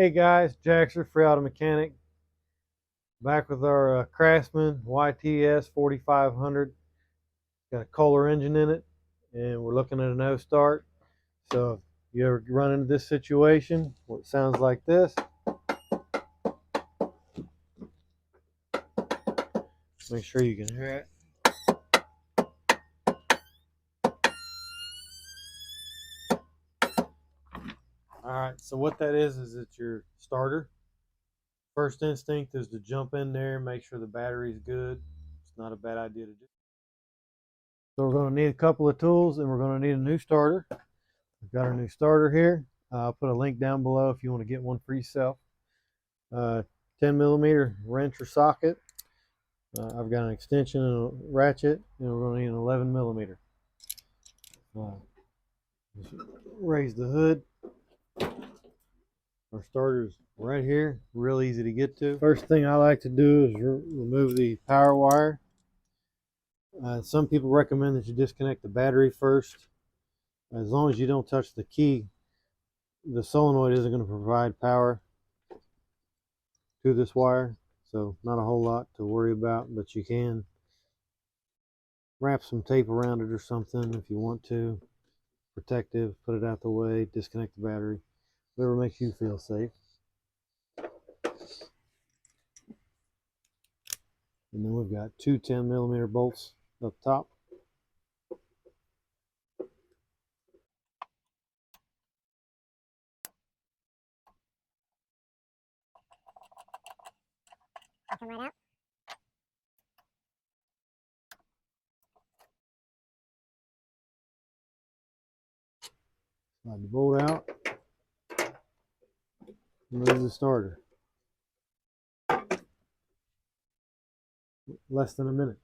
Hey guys, Jackson, Free Auto Mechanic, back with our Craftsman YTS 4500. Got a Kohler engine in it, and we're looking at a no start. So if you ever run into this situation where it sounds like this, make sure you can hear it. Alright, so what that is it's your starter. First instinct is to jump in there and make sure the battery's good. It's not a bad idea to do. So we're going to need a couple of tools, and we're going to need a new starter. We've got our new starter here. I'll put a link down below if you want to get one for yourself. 10mm wrench or socket. I've got an extension and a ratchet, and we're going to need an 11mm. Just raise the hood. Our starter's right here, real easy to get to. First thing I like to do is remove the power wire. Some people recommend that you disconnect the battery first. As long as you don't touch the key, the solenoid isn't going to provide power to this wire, so not a whole lot to worry about, but you can wrap some tape around it or something if you want to. Protective, put it out the way, disconnect the battery, whatever makes you feel safe. And then we've got two 10mm bolts up top. Come right out. Slide the bolt out. Remove the starter. Less than a minute.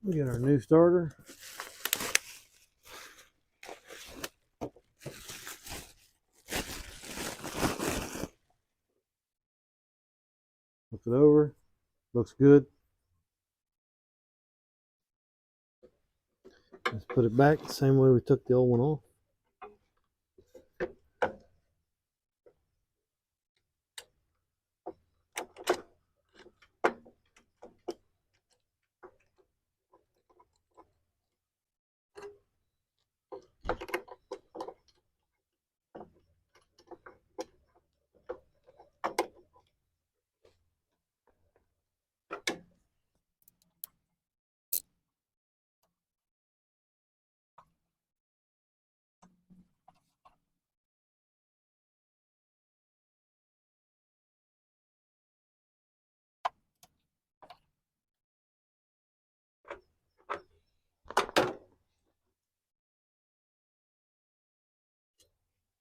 We get our new starter. Flip it over. Looks good. Let's put it back the same way we took the old one off.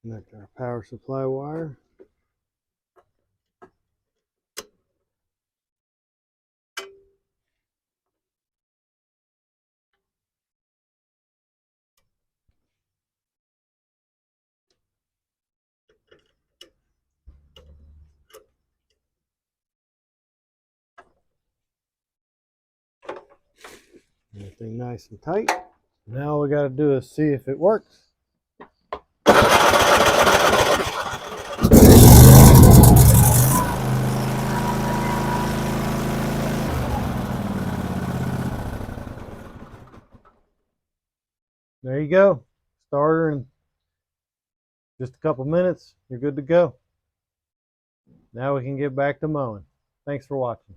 Connect our power supply wire. Everything nice and tight. Now all we got to do is see if it works. There you go. Starter in just a couple minutes. You're good to go. Now we can get back to mowing. Thanks for watching.